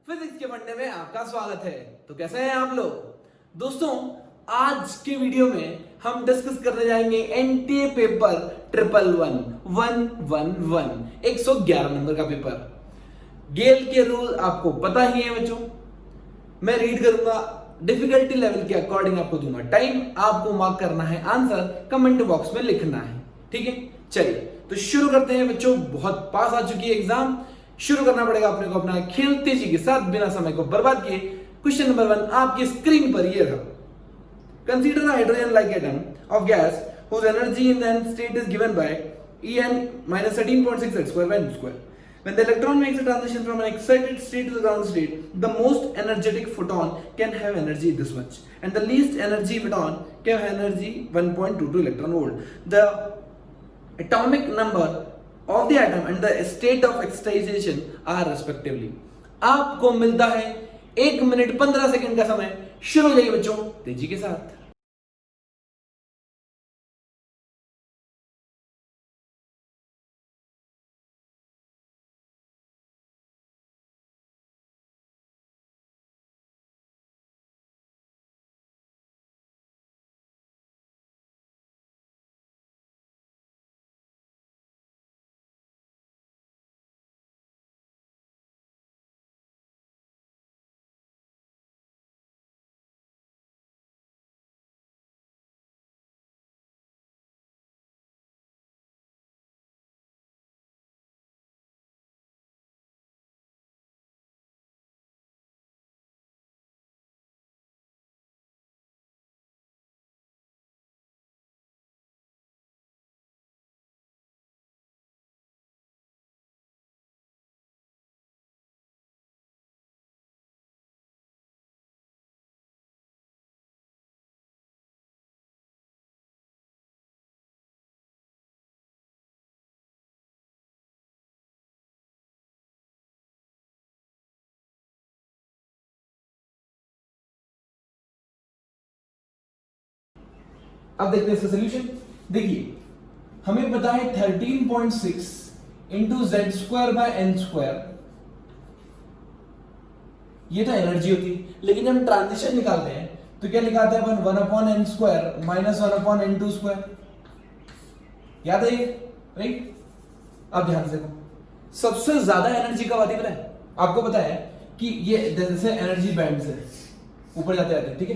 Physics के फंडे में आपका स्वागत है। तो कैसे हैं आप लोग दोस्तों? आज के वीडियो में हम डिस्कस करने जाएंगे एनटीए पेपर 111 111 नंबर का पेपर। गेल के रूल आपको पता ही है बच्चों। मैं रीड करूंगा, डिफिकल्टी लेवल के अकॉर्डिंग आपको दूंगा टाइम, आपको मार्क करना है, आंसर कमेंट बॉक्स में लिखना है। ठीक है, चलिए तो शुरू करते हैं बच्चों। बहुत पास आ चुकी है एग्जाम, शुरू करना पड़ेगा अपने को अपना खेल तेजी के साथ, बिना समय को बर्बाद किए। क्वेश्चन नंबर 1 आपकी स्क्रीन पर ये रहा। Consider hydrogen like atom of gas whose energy in the end state is given by En minus 13.6 z square by n square. When the electron makes a transition from an excited state to the ground state, the most energetic photon can have energy this much, and the least energy photon can have energy 1.22 electron volt. The atomic number of the atom and the state of excitation are respectively. आपको मिलता है 1 minute 15 second का समय। शुरू हो जाइए बच्चों तेजी के साथ। अब देखते हैं इसका सोल्यूशन। देखिए हमें पता है 13.6 into Z square by N square, ये तो एनर्जी होती है। लेकिन जब हम ट्रांजिशन निकालते हैं तो क्या निकालते हैं अपन 1 upon N square minus 1 upon N two square. याद है ये, राइट? अब ध्यान से देखो, सबसे ज्यादा एनर्जी कब आती है? आपको पता है कि ये जैसे एनर्जी बैंड से ऊपर जाते जाते, ठीक है,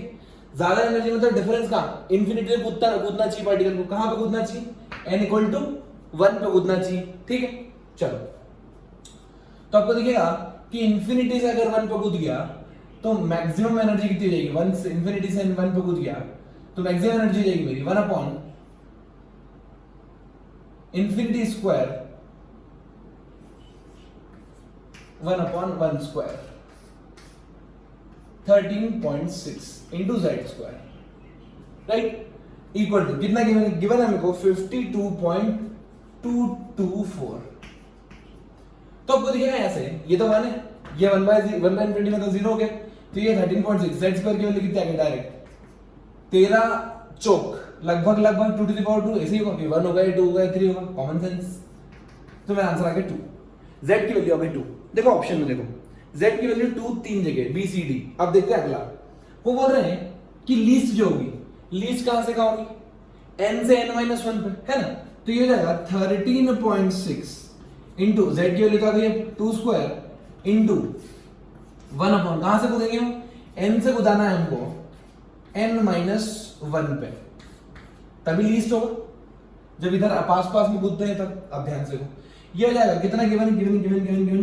ज्यादा एनर्जी मतलब डिफरेंस कहां? इंफिनिटी पे कूदना चाहिए पार्टिकल को। कहां पे कूदना चाहिए? n इक्वल टू 1 पे कूदना चाहिए। ठीक है, चलो तो आपको दिखेगा कि इंफिनिटी से अगर 1 पे कूद गया तो मैक्सिमम एनर्जी कितनी हो जाएगी? 1 से इंफिनिटी से 1 पे कूद गया तो मैक्सिमम एनर्जी हो जाएगी मेरी 1 upon infinity square 1 upon 1 square 13.6 into Z square, right? Equal to कितना गिवन है मेरे को? 52.224। तो आपको दिखेगा ऐसे, ये तो 1 है, ये 1 बाय 1 बाय इंफिनिटी में तो 0 हो गया, तो ये 13.6 जेड स्क्वायर की वैल्यू कितनी आ गई? डायरेक्ट 13 चौक लगभग 2 टू द पावर 2। ऐसे ही होगा, 1 होगा, 2 होगा, 3 होगा, कॉमन सेंस। तो मेरा आंसर आ गया 2। जेड की वैल्यू आ गई 2। देखो ऑप्शन में, देखो z की वैल्यू 2 3 जगह बी सी डी। अब देखते हैं अगला, वो बोल रहे हैं कि लीस्ट जो होगी, लीस्ट कहां से कहां होगी? n से n माइनस 1 पे, है ना? तो ये हो जाएगा 13.6 इंटू जेड की वैल्यू तो आ गई 2 स्क्वायर इंटू 1 अपॉन, कहां से कूदेंगे हम? n से कूदाना है हमको n माइनस 1 पे, तभी लीस्ट होगा। जब इधर पास पास में कूदते हैं तब। अब ध्यान से देखो, ये हो जाएगा कितना? Given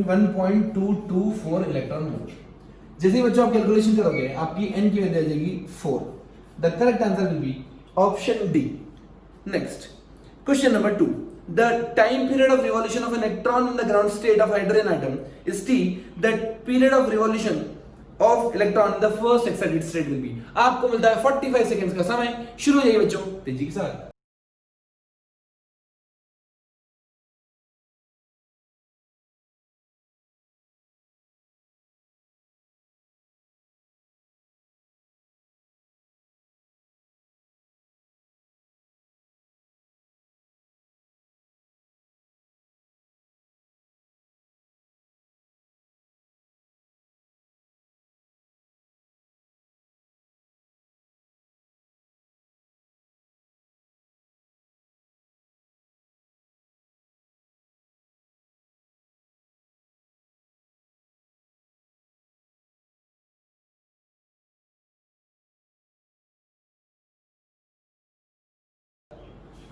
1.224 electron volt. जैसे ही बच्चों आप कैलकुलेशन करोगे आपकी n की वैल्यू आ जाएगी 4। The correct answer will be option D. Next question number 2, the time period of revolution of electron in the ground state of hydrogen atom is t। The period of revolution of electron in the first excited state will be. आपको मिलता है 45 seconds का समय। शुरू हो जाइए बच्चों तेजी के साथ।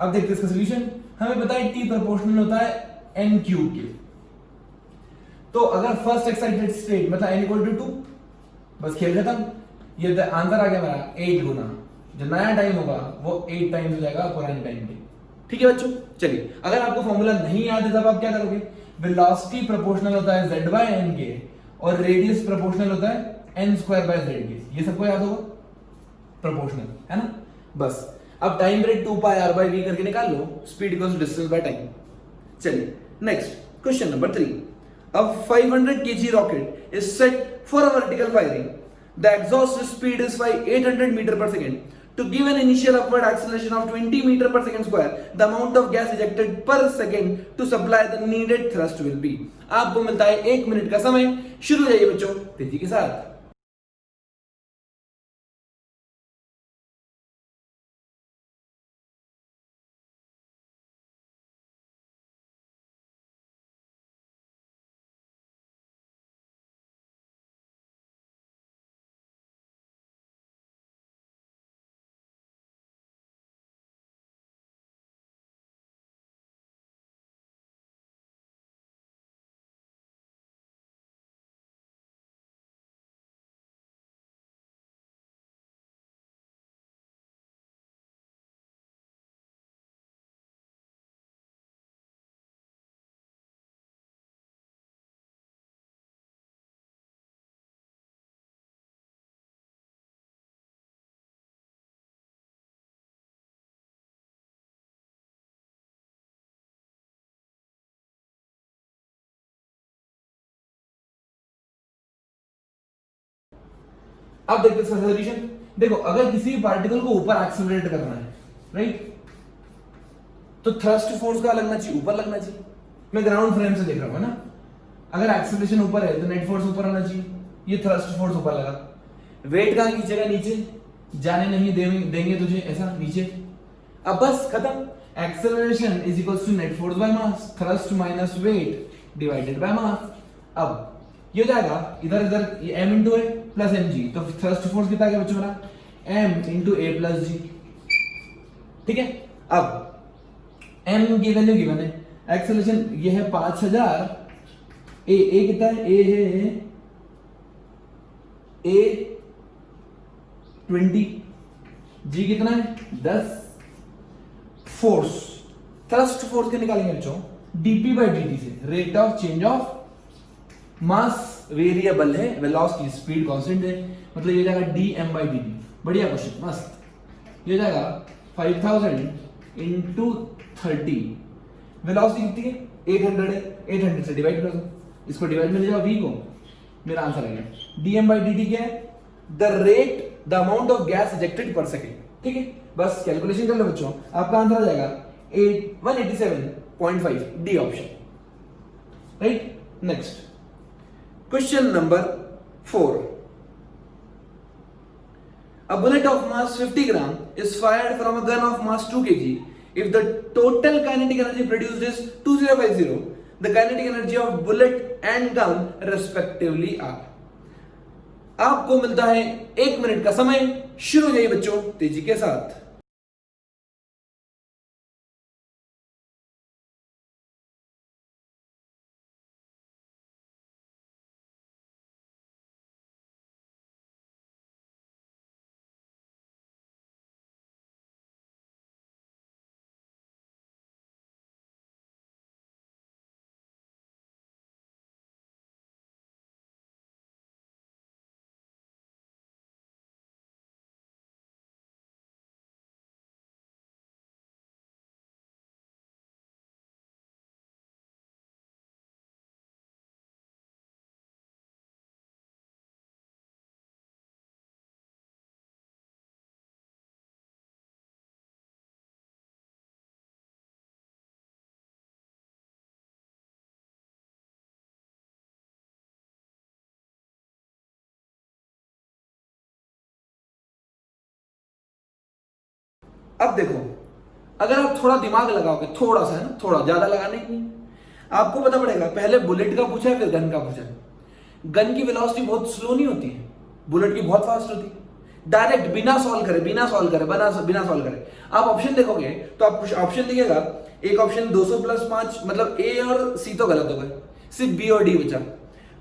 अब देखते हैं इसका सोल्यूशन। हमें पता है t प्रोपोर्शनल होता है n क्यूब के, तो अगर फर्स्ट एक्साइटेड स्टेट मतलब n इक्वल टू 2, बस खेल खत्म। ये आंसर आ गया मेरा 8 गुना, जो नया टाइम होगा वो 8 टाइम्स हो जाएगा पुराने टाइम के। ठीक है बच्चों, चलिए अगर आपको फॉर्मूला नहीं याद है तब आप क्या करोगे, वेलोसिटी प्रोपोर्शनल होता है z बाय n के और रेडियस प्रोपोर्शनल होता है n स्क्वायर बाय z के। ये सबको याद होगा, प्रोपोर्शनल है ना। बस अब time rate 2 pi r by v करके निकाल लो, speed equals to distance by time. चलिए next question number 3। A 500 kg rocket is set for a vertical firing. The exhaust speed is 800 meter per second. To give an initial upward acceleration of 20 meter per second square, the amount of gas ejected per second to supply the needed thrust will be. आपको मिलता है 1 minute का समय। शुरू हो जाइए बच्चों तेजी के साथ। अब देखते हैं इसका सॉल्यूशन। देखो अगर किसी पार्टिकल को ऊपर एक्सेलरेट करना है, राइट, तो थ्रस्ट फोर्स का लगना चाहिए, ऊपर लगना चाहिए। मैं ग्राउंड फ्रेम से देख रहा हूं ना, अगर एक्सेलरेशन ऊपर है तो नेट फोर्स ऊपर आना चाहिए। ये थ्रस्ट फोर्स ऊपर लगा, वेट कहां खींचेगा, नीचे, जाने नहीं देंगे तुझे ऐसा नीचे। अब बस खत्म। Acceleration is equals to net force by mass, thrust minus weight divided by mass. अब ये हो जाएगा इधर इधर ये m into a plus m g, तो थ्रस्ट फोर्स कितना आ गया बच्चों मेरा, m into a plus g. ठीक है, अब m की वैल्यू गिवन है, एक्सेलरेशन ये है 5000, ए कितना है, ए 20, जी कितना है 10। फोर्स, थ्रस्ट फोर्स के निकालेंगे बच्चों dp बाई dt से, rate of change of mass variable है, वेलोसिटी स्पीड कांस्टेंट है, मतलब ये जाएगा dm बाई dt। बढ़िया क्वेश्चन, मस्त। ये जाएगा 5000 इंटू 30, वेलोसिटी कितनी है 800 है, 800 से डिवाइड कर दो, इसको डिवाइड में ले जाओ v को, मेरा आंसर आ गया। dm बाई dt क्या है, the rate, the amount of gas ejected पर सेकेंड। ठीक है, बस कैलकुलेशन कर लो बच्चों, आपका आंसर आ जाएगा 187.5, D option. Right, next question number 4। A bullet of mass 50 gram is fired from a gun of mass 2 kg. If the total kinetic energy produced is 2050, the kinetic energy of bullet and gun respectively are. आपको मिलता है 1 minute का समय। शुरू हो जाइए बच्चों तेजी के साथ। अब देखो, अगर आप थोड़ा दिमाग लगाओगे, थोड़ा सा है ना, थोड़ा ज्यादा लगाने की नहीं, आपको पता पड़ेगा पहले बुलेट का पूछा है फिर गन का पूछा है। गन की वेलोसिटी बहुत स्लो नहीं होती है, बुलेट की बहुत फास्ट होती है। डायरेक्ट बिना सॉल्व करे बिना सॉल्व करे आप ऑप्शन देखोगे तो आप कुछ ऑप्शन दिखेगा, एक ऑप्शन 200 प्लस 5, मतलब ए और सी तो गलत हो गए, सिर्फ बी और डी बचा।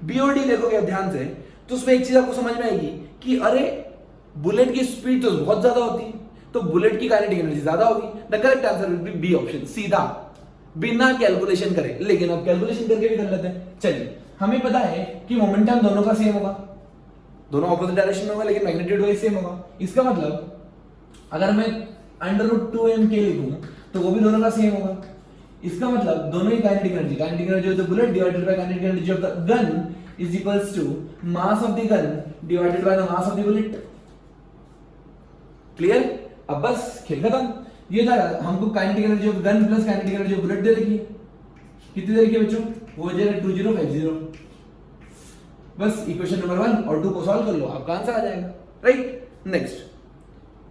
बी और डी देखोगे ध्यान से तो उसमें एक चीज आपको समझ में आएगी कि अरे बुलेट की स्पीड तो बहुत ज्यादा होती है, तो बुलेट की काइनेटिक एनर्जी ज्यादा होगी। The correct answer will be B option, सीधा बिना कैलकुलेशन करे। लेकिन अब कैलकुलेशन करके भी कर लेते हैं। चलिए, हमें पता है कि मोमेंटम दोनों का सेम होगा, दोनों ऑपोजिट डायरेक्शन में होगा, लेकिन मैग्नीट्यूड वाइज सेम होगा। इसका मतलब अगर मैं √2m के लिखूं तो वो भी दोनों का सेम होगा। इसका मतलब दोनों ही kinetic energy of the bullet divided by kinetic energy of the gun is equals to mass of the gun divided by the mass of the bullet. Clear? अब बस खेल खत्म। ये था हमको kinetic energy of gun plus kinetic energy of bullet दे रखी है। कितनी दे रखी है बच्चों? वो हो जाएगा 2050। बस इक्वेशन नंबर 1 और 2 को सॉल्व कर लो, आपका आंसर आ जाएगा। Right? Next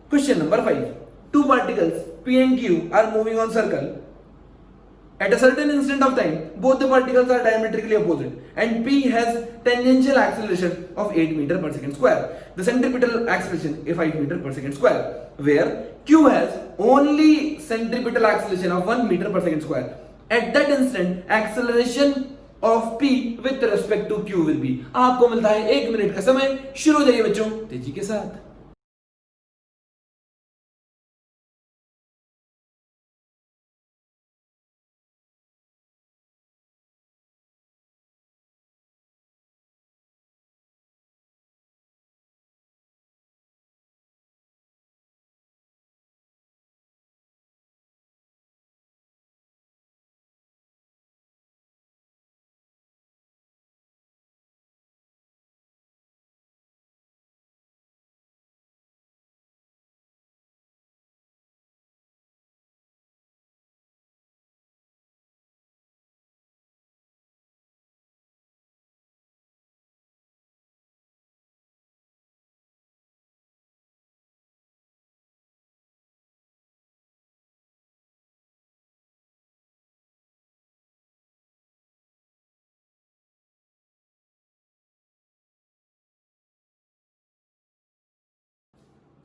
question number 5। Two particles P and Q are moving on circle. At a certain instant of time, both the particles are diametrically opposite and P has tangential acceleration of 8 meter per second square. The centripetal acceleration is 5 meter per second square, where Q has only centripetal acceleration of 1 meter per second square. At that instant, acceleration of P with respect to Q will be. आपको मिलता है 1 minute का समय। शुरू हो जाइए बच्चों तेजी के साथ।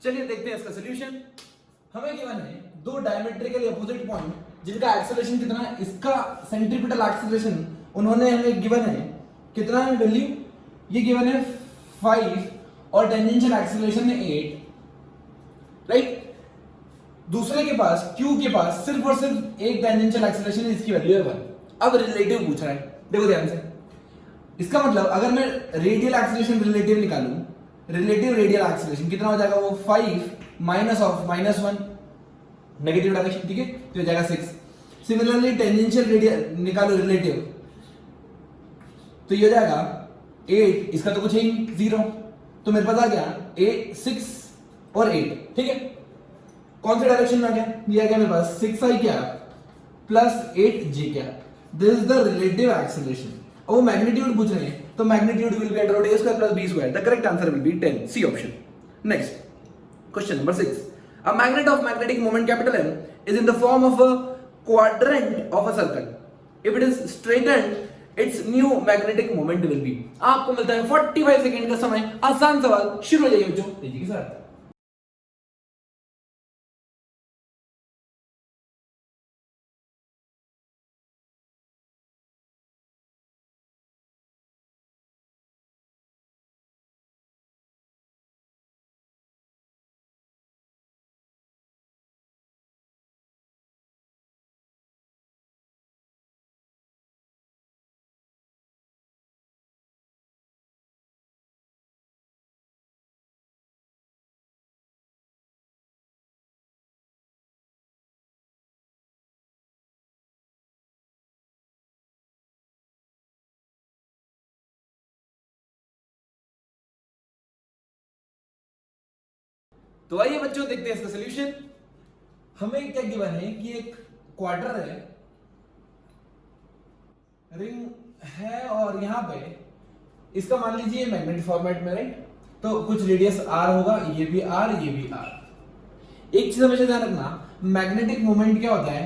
चलिए देखते हैं इसका सॉल्यूशन। हमें गिवन है दो डायमेट्रिकली अपोजिट पॉइंट जिनका एक्सेलरेशन कितना है, इसका सेंट्रीपिटल एक्सेलरेशन उन्होंने हमें गिवन है कितना है वैल्यू, ये गिवन है 5 और टेंजेंशियल एक्सेलरेशन है 8। राइट? दूसरे के पास Q के पास सिर्फ और सिर्फ एक टेंजेंशियल एक्सेलरेशन है, इसकी वैल्यू है 1। अब रिलेटिव पूछ रहा है, देखो ध्यान से। इसका मतलब अगर मैं रेडियल एक्सेलरेशन रिलेटिव निकालूं, रिलेटिव रेडियल एक्सेलरेशन कितना हो जाएगा, वो 5 माइनस ऑफ -1 नेगेटिव डायरेक्शन, ठीक है, तो हो जाएगा 6। सिमिलरली टेंजेंशियल रेडियल निकालो रिलेटिव, तो ये हो जाएगा 8, इसका तो कुछ है ही 0, तो मेरे पास आ गया 6 और 8, ठीक है। कौन से डायरेक्शन में आ गया? ये आ गया मेरे पास 6i क्या प्लस 8j क्या। This is the relative acceleration. और वो मैग्नीट्यूड पूछ रहे हैं, तो magnitude will be under root a square plus b square. The correct answer will be 10, C option. Next question number 6। A magnet of magnetic moment capital M is in the form of a quadrant of a circle. If it is straightened, its new magnetic moment will be. आपको मिलता है 45 second का समय। आसान सवाल, शुरू हो जाइए बच्चों तेजी के साथ। तो आइए बच्चों देखते हैं इसका सॉल्यूशन। हमें क्या गिवन है कि एक क्वार्टर है, रिंग है, और यहां पे इसका मान लीजिए मैग्नेट फॉर्मेट में, राइट, तो कुछ रेडियस r होगा, ये भी r, ये भी r। एक चीज हमेशा ध्यान रखना, मैग्नेटिक मोमेंट क्या होता है,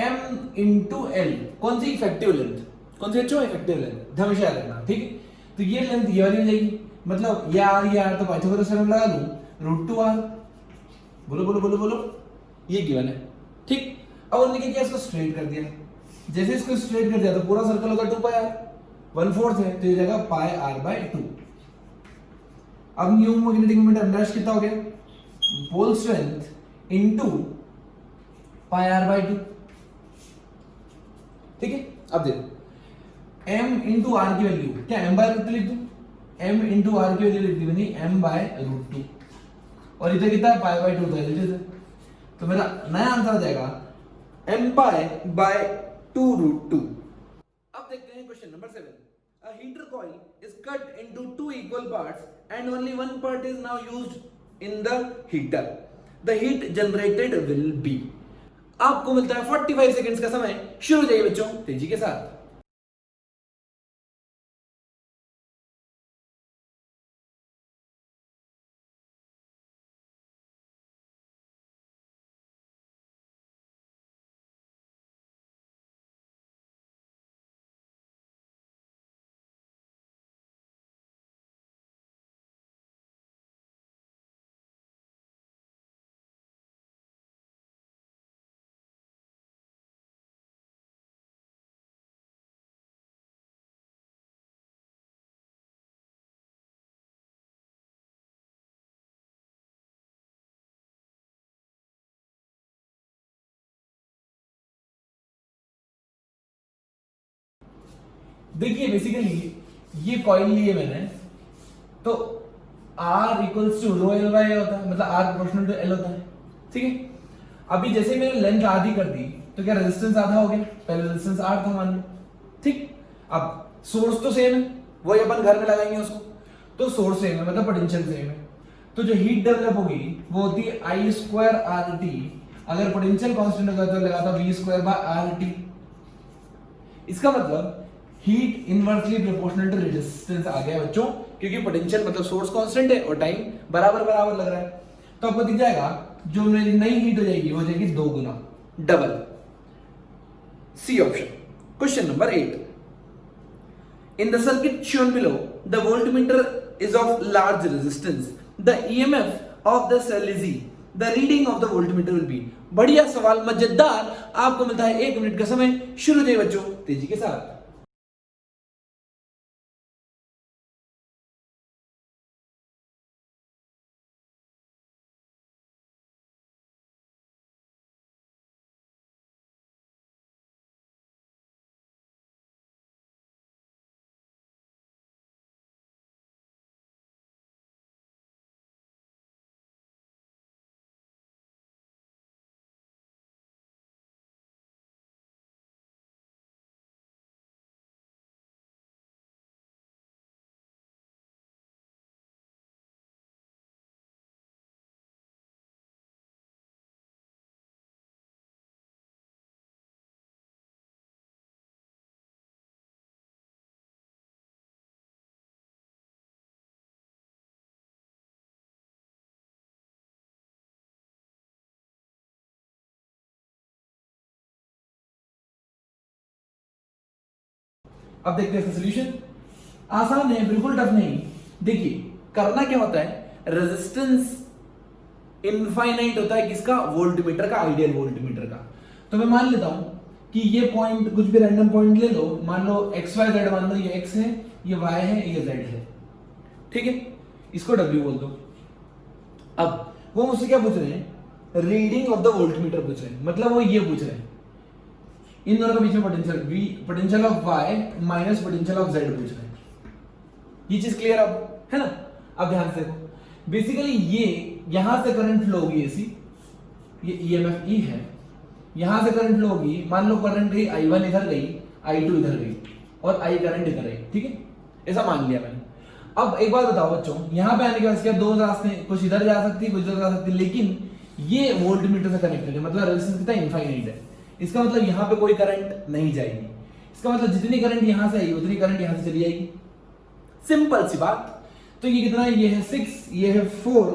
m इंटू l। कौन सी इफेक्टिव लेंथ, कौन सी बच्चों इफेक्टिव लेंथ, हमेशा याद रखना, ठीक है। तो ये लेंथ ये वाली हो जाएगी, मतलब ये आर तो पाइथागोरस थ्योरम लगा लूं √2r। बोलो बोलो बोलो बोलो, ये गिवन है। ठीक, अब हमने क्या किया, इसको स्ट्रेट कर दिया। जैसे इसको स्ट्रेट कर दिया तो पूरा सर्कल होगा 2 पाई आर, 1/4 है तो ये जाएगा पाई आर बाय 2। अब new magnetic moment m dash कितना हो गया, pole strength into pi r by 2। ठीक है, अब देखो m इंटू आर की वैल्यू क्या m बाय √2 लिख दूं, m इंटू आर की वैल्यू लिख दी मैंने m बाय √2, और इधर कितना है पाई बाय 2 था, तो मेरा नया आंसर आ जाएगा m पाई बाय 2√2। अब देखते हैं question number 7। A heater coil is cut into 2 equal parts and only one part is now used in the heater. The heat generated will be। आपको मिलता है 45 सेकंड्स का समय, शुरू जाइए बच्चों तेजी के साथ। देखिए बेसिकली ये कॉइल लिए मैंने, तो R equals to rho L by होता है, मतलब R प्रोपोर्शनल टू L होता है। ठीक है, अभी जैसे मैंने लेंथ आधी कर दी तो क्या रेजिस्टेंस आधा हो गया, पहले रेजिस्टेंस R था मान लो। ठीक, अब सोर्स तो सेम है, वही अपन घर में लगाएंगे उसको, तो सोर्स सेम है मतलब पोटेंशियल सेम है, तो जो हीट डेवलप होगी वो होती है I² RT। अगर पोटेंशियल कांस्टेंट होगा तो लगाता V² बाय RT। इसका मतलब heat inversely proportional to resistance आ गया बच्चों, क्योंकि पोटेंशियल मतलब सोर्स कांस्टेंट है और टाइम बराबर बराबर लग रहा है, तो आपको दिख जाएगा जो मेरी नई हीट हो जाएगी वो हो जाएगी 2 गुना, double. C option. Question number 8। In the circuit shown below the voltmeter is of large resistance, the EMF of the cell is E, the reading of the voltmeter will be. बढ़िया सवाल, मजेदार। आपको मिलता है 1 मिनट का समय, शुरू जाइए बच्चों तेजी के साथ। अब देखते हैं इसका सॉल्यूशन। आसान है, बिल्कुल टफ नहीं। देखिए करना क्या होता है, रेजिस्टेंस इनफाइनाइट होता है किसका, वोल्टमीटर का, आइडियल वोल्टमीटर का। तो मैं मान लेता हूं कि ये पॉइंट कुछ भी रैंडम पॉइंट ले लो, मान लो XYZ, मान लो ये X है, ये Y है, ये Z है। ठीक है, इसको W बोल दो। अब वो मुझसे क्या पूछ रहे हैं, रीडिंग ऑफ द वोल्टमीटर पूछ रहे हैं, मतलब वो ये पूछ रहे हैं इन दोनों के बीच में potential V, potential of Y minus potential of Z पूछ रहे हैं। ये चीज क्लियर अब है ना। अब ध्यान से बेसिकली ये यहां से करंट फ्लो होगी ऐसी, ये EMF E है, यहां से करंट फ्लो होगी, मान लो करंट गई I1 इधर गई, I2 इधर गई और I करंट इधर आई। ठीक है, ऐसा मान लिया मैंने। अब एक बात बताओ बच्चों, यहां पे आने के बाद क्या दो रास्ते हैं, कुछ इधर जा सकती है कुछ इधर जा सकती है, लेकिन ये वोल्टमीटर से कनेक्टेड है, मतलब रेजिस्टेंस कितना इनफाइनाइट है। इसका मतलब यहां पे कोई करंट नहीं जाएगी, इसका मतलब जितनी करंट यहां से आई उतनी करंट यहां से चली जाएगी। सिंपल सी बात। तो ये कितना है, ये है 6, ये है 4,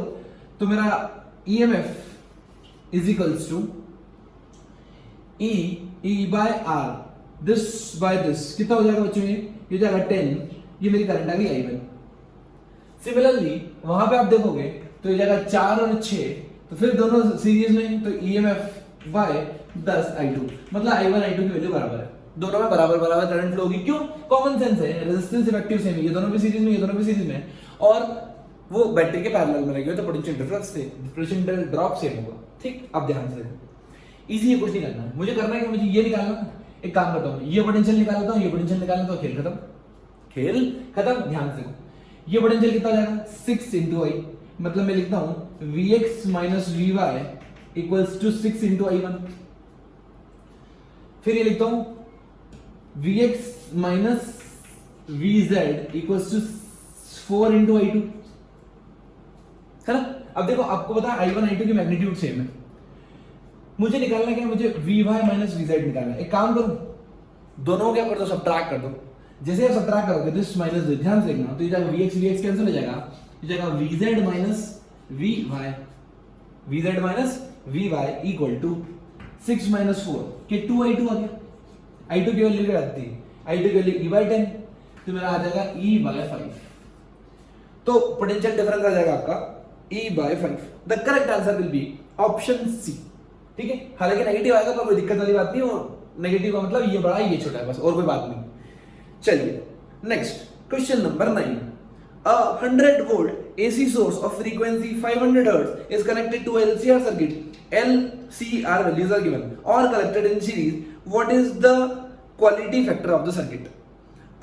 तो मेरा EMF is equals to E by R, this by this, कितना हो जाएगा बच्चों, ये हो जाएगा 10, ये मेरी करंट आ गई I1। सिमिलरली वहां पे आप देखोगे तो ये जगह 4 और 6, तो फिर दोनों सीरीज में, तो ईएमएफ बाय 10i2, मतलब i1 i2 की वैल्यू बराबर है, दोनों में बराबर बराबर करंट फ्लो होगी। क्यों? कॉमन सेंस है, रेजिस्टेंस इफेक्टिव सेम है, ये दोनों भी सीरीज में, ये दोनों भी सीरीज में, और वो बैटरी के पैरेलल में रहेंगे, तो पोटेंशियल डिफरेंस से पोटेंशियल ड्रॉप सेम होगा। ठीक, अब ध्यान से देखो, इजी है, कुछ नहीं करना है, मुझे करना है कि मुझे ये निकालना। एक काम करता हूं, ये पोटेंशियल निकाल लेता हूं, ये पोटेंशियल निकाल लेता हूं, खेल खत्म, खेल खत्म। ध्यान से देखो, ये पोटेंशियल कितना हो जाएगा 6 into I, मतलब मैं लिखता हूं Vx minus Vy equals to 6 into I1। फिर ये लिखता हूं Vx minus Vz equals to 4 into I2, है ना। अब देखो, आपको पता है I1 I2 की मैग्नीट्यूड सेम है, मुझे निकालना क्या है, मुझे Vy minus Vz निकालना है। एक काम करूं, दोनों क्या कर दो, सब्ट्रैक्ट कर दो। जैसे आप सब्ट्रैक्ट करोगे दिस माइनस दिस, ध्यान से देखना, तो ये जाएगा Vx कैंसिल हो जाएगा, ये जाएगा Vz minus Vy, Vz minus Vy equal to 6 minus 4 के 2i2 आ गया। i2 की वैल्यू क्या आती है, i2 की वैल्यू e/10, तो मेरा आ जाएगा e/5, तो पोटेंशियल डिफरेंस आ जाएगा आपका e/5। The correct answer will be option C. ठीक है, हालांकि नेगेटिव आएगा पर कोई दिक्कत वाली बात नहीं, और नेगेटिव का मतलब ये बड़ा है ये छोटा है, बस और कोई बात नहीं। चलिए next question number 9। A 100 volt AC source of frequency 500 Hz is connected to a LCR circuit. LCR values are given or collected in series. What is the quality factor of the circuit?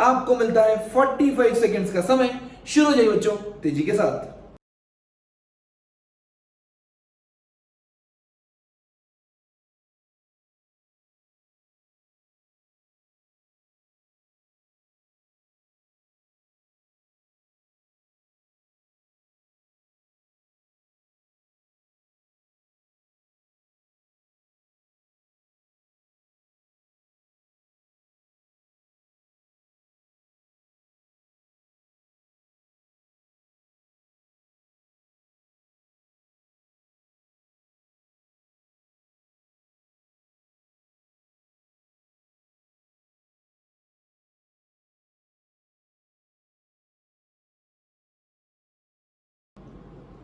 आपको मिलता है 45 seconds का समय। शुरू हो जाइए बच्चों तेजी के साथ।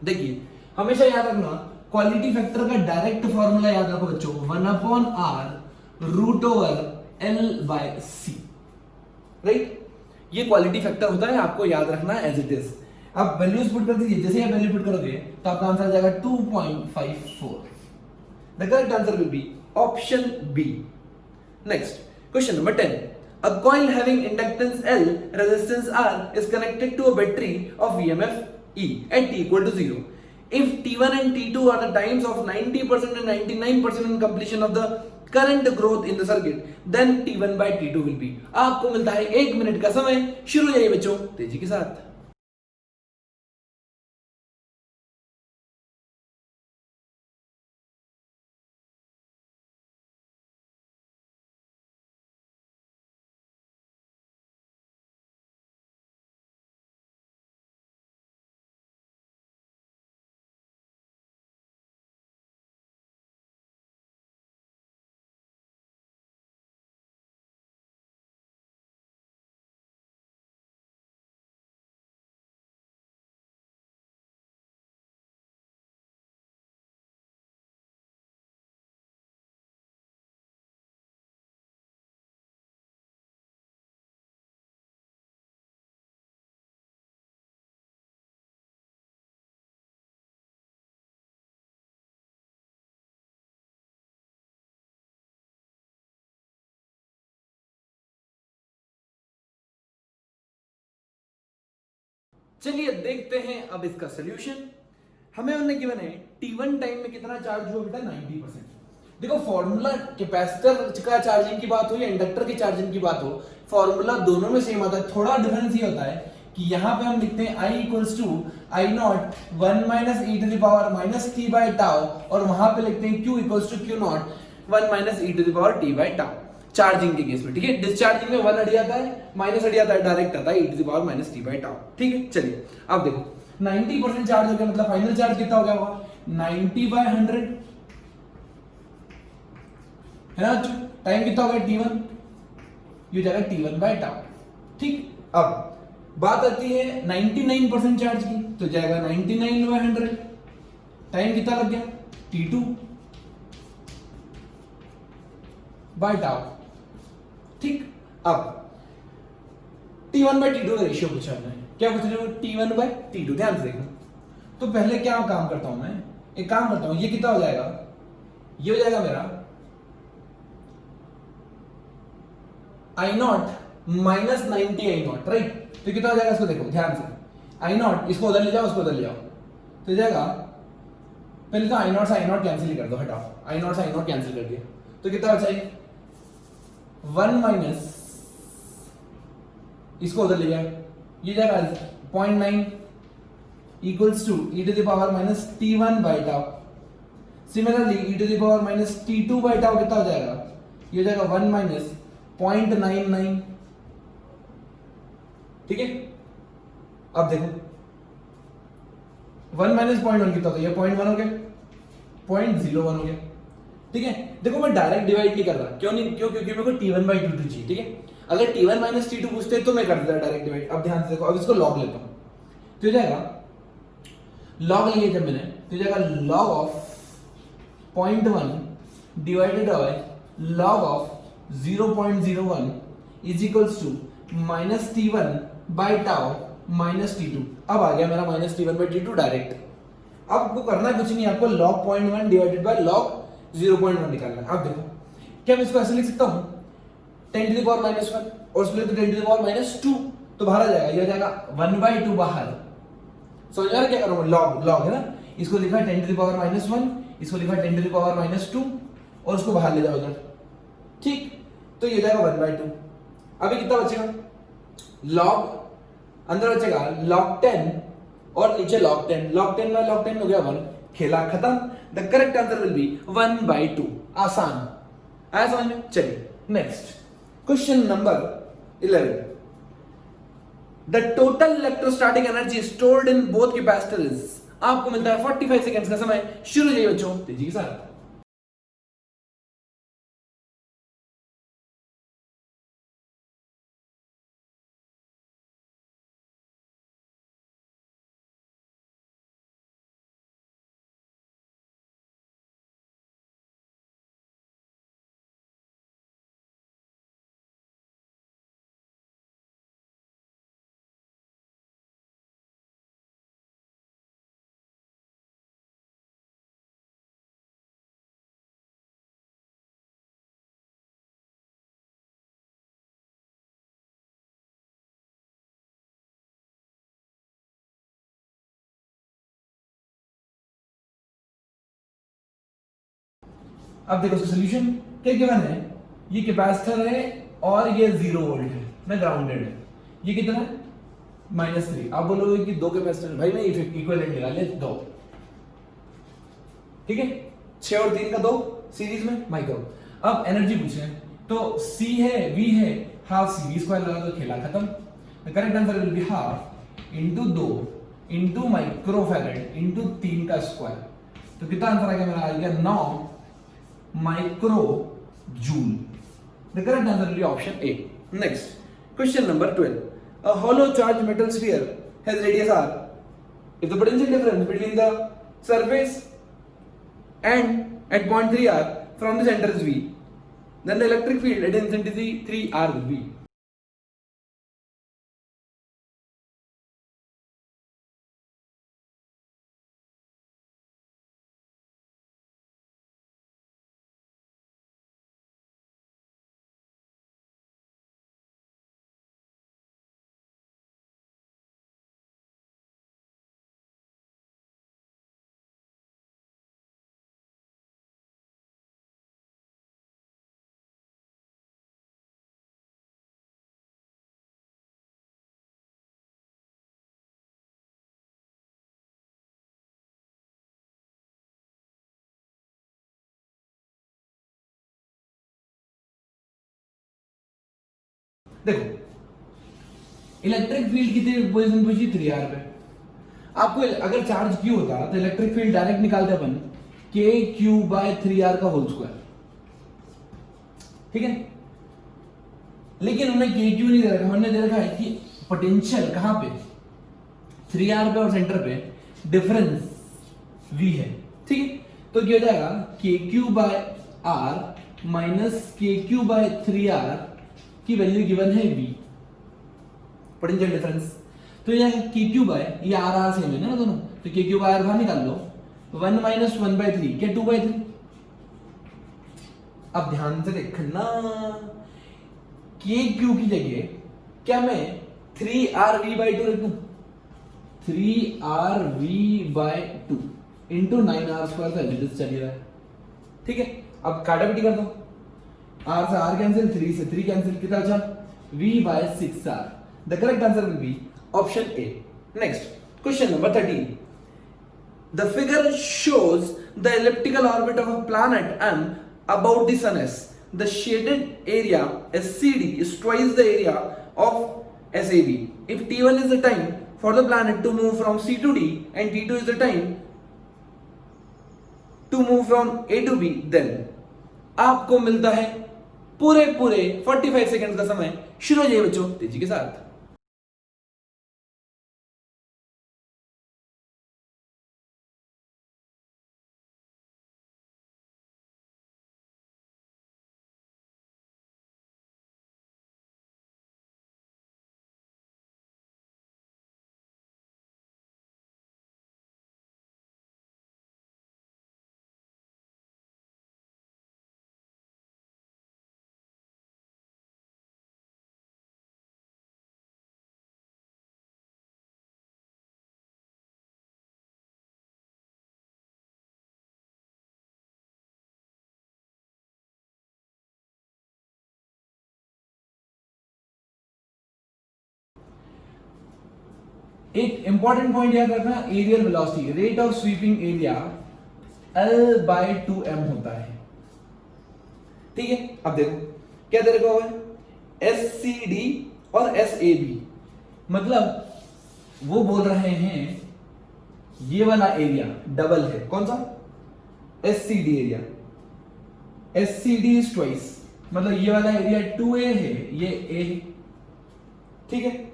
देखिए, हमेशा याद रखना, क्वालिटी फैक्टर का डायरेक्ट फॉर्मूला याद रखो बच्चों, 1/r root over L/C, right. ये क्वालिटी फैक्टर होता है, आपको याद रखना एज इट इज। आप वैल्यूज पुट कर दीजिए, जैसे आप वैल्यू पुट करोगे तो आपका आंसर आ जाएगा 2.54। The correct answer will be option B. Next question number 10। A coil having inductance L, resistance R is connected to a battery of EMF E at t equal to 0. If T1 and T2 are the times of 90% and 99% in completion of the current growth in the circuit, then T1 by T2 will be। आपको मिलता है 1 minute का समय। शुरू हो जाइए बच्चों तेजी के साथ। चलिए देखते हैं अब इसका सोल्यूशन। हमें उन्होंने गिवन है T1 टाइम में कितना चार्ज हुआ बेटा 90%। देखो फॉर्मूला कैपेसिटर का चार्जिंग की बात हो या इंडक्टर की चार्जिंग की बात हो, फॉर्मूला दोनों में सेम आता है। थोड़ा डिफरेंस ये होता है कि यहाँ पे हम लिखते हैं I equals to I not 1 minus e to the power minus t by tau, और वहां पे लिखते हैं Q equals to Q not 1 minus e to the power t by tau charging के केस में। ठीक है, डिस्चार्जिंग में 1 हट जाता है, माइनस हट जाता है, डायरेक्ट आता है e to the power minus t by tau. ठीक है, चलिए अब देखो 90% चार्ज हो गया, मतलब फाइनल चार्ज कितना हो गया होगा 90/100, है ना। टाइम कितना हो गया T1, ये जाएगा T1 बाय टाउ। ठीक, अब बात आती है 99% चार्ज की, तो जाएगा 99/100। टाइम कितना लग गया, t2 बाय टाउ। ठीक, अब t1/t2 का रेशियो पूछा है, क्या पूछ रहे हो, t1/t2। ध्यान से देखना। तो पहले क्या काम करता हूं मैं, एक काम करता हूं, ये कितना हो जाएगा, ये हो जाएगा मेरा I0 माइनस 90 I0, राइट। तो कितना हो जाएगा, इसको देखो ध्यान से, I0 इसको उधर ले जाओ, उसको उधर ले जाओ, तो जाएगा, पहले तो I0 से I0 कैंसिल कर दो, हटाओ, I0 से I0 कैंसिल कर दिया, तो कितना बचा, 1 माइनस इसको उधर ले जाओ, ये जाएगा 0.9 equals to e to the power minus t1 by tau. Similarly e to the power minus t2 by tau कितना हो जाएगा, ये हो जाएगा 1 माइनस 0.99। ठीक है, अब देखो 1 माइनस 0.1 कितना होता है, ये 0.1 हो गया, 0.01 हो गया। ठीक है, देखो मैं डायरेक्ट डिवाइड नहीं कर रहा, क्यों नहीं, क्योंकि मेरे को t1/t2 चाहिए। ठीक है, अगर t1 माइनस t2 पूछते तो मैं कर देता डायरेक्ट डिवाइड। अब ध्यान से देखो, अब इसको लॉग लेता हूं, तो जाएगा लॉग लिए जब मैंने, तो जाएगा log of 0.1 divided by log of 0.01 is equals to minus t1 by tau minus t2। अब आ गया मेरा माइनस t1/t2 डायरेक्ट। अब आपको करना कुछ नहीं, आपको log 0.1 डिवाइडेड बाय log 0.1 निकालना है। अब देखो, क्या मैं इसको ऐसे लिख सकता हूं, 10 to the power -1 और उसके लिए तो 10 to the power -2, तो बाहर आ जाएगा, ये हो जाएगा 1/2 बाहर। समझ आ रहा क्या करूंगा, लॉग लॉग है ना, इसको लिखा 10 to the power -1, इसको लिखा 10 to the power -2 और उसको बाहर ले जाओ उधर। ठीक, तो ये जाएगा 1/2। अभी कितना बचेगा, लॉग अंदर बचेगा log 10 और नीचे log 10, log 10 बाय log 10 हो गया 1, खेला खत्म। The correct answer will B 1/2। आसान आया समझ में। चलिए next question number 11। The total electrostatic energy stored in both capacitors, आपको मिलता है 45 सेकेंड्स का समय। शुरू जाइए बच्चों, तेजी के साथ। अब देखो सॉल्यूशन क्या गिवन है, ये कैपेसिटर है और ये 0 वोल्ट है, मैं ग्राउंडेड है, ये कितना है -3। आप बोलोगे कि दो कैपेसिटर, भाई मैं इक्विवेलेंट निकाले दो, ठीक है, 6 और 3 का 2 सीरीज में माइक्रो। अब एनर्जी पूछे तो C है, V है, हाफ C स्क्वायर लगा दो, खेला खत्म। The correct answer will be half into 2 into micro farad into 3 का स्क्वायर। तो कितना आंसर आ गया मेरा, आ गया 9 micro joule. The correct answer will be option A. Next question number 12। A hollow charged metal sphere has radius r. If the potential difference between the surface and at point 3 r from the center is V, then the electric field at intensity 3 r will be. देखो electric field कितनी position पूछी 3r पे। आपको अगर charge Q होता तो electric field direct निकालते अपन KQ/3r का होल स्क्वायर, ठीक है। लेकिन उन्हें KQ नहीं दे रखा, हमने दे रखा है कि पोटेंशियल कहां पे, 3r पे और सेंटर पे डिफरेंस v है, ठीक है। तो क्या हो जाएगा KQ by r minus KQ by 3r की वैल्यू गिवन है v, पोटेंशियल डिफरेंस। तो ये KQ बाय, ये r सेम है ना दोनों, तो KQ बाय r बाहर निकाल लो, 1 माइनस 1/3 क्या 2/3। अब ध्यान से देखना, KQ की जगह क्या मैं 3rv/2 लिख दूं, 3rv/2 इंटू 9r² तो एलजीब्रा चल रहा है, ठीक है। अब काटापिटी कर दो, r से r कैंसिल, 3 से 3 कैंसिल, कितना बचा v/6r। The correct answer will be option A. Next question number 13, the figure shows the elliptical orbit of a planet M about the sun S. The shaded area SCD is twice the area of SAB. If T1 is the time for the planet to move from C to D and T2 is the time to move from A to B, then आपको मिलता है पूरे 45 second का समय। शुरू हो जाइए बच्चों तेजी के साथ। एक इंपॉर्टेंट पॉइंट याद रखना, areal velocity, rate of sweeping area L/2m होता है, ठीक है। अब देखो क्या दे रखा हुआ है, SCD और SAB, मतलब वो बोल रहे हैं ये वाला एरिया डबल है, कौन सा, SCD area, SCD is twice, मतलब ये वाला एरिया 2a है, ये a, ठीक है।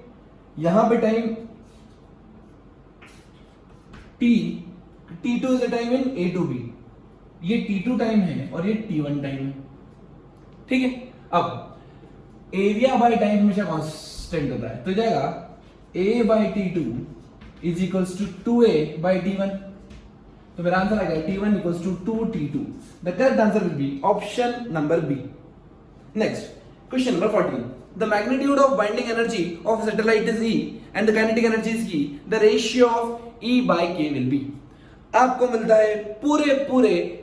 यहां पे time T2 is the time in A to B, ये T2 टाइम है और ये T1 टाइम है, ठीक है। अब एरिया बाय टाइम हमेशा कांस्टेंट होता है, तो जाएगा A/T2 is equals to 2a/T1, तो मेरा आंसर आ गया T1 equals to 2T2। The correct answer will be option number B. Next question number 14, the magnitude of binding energy of satellite is E and the kinetic energy is E, the ratio of E/K will be। आपको मिलता है पूरे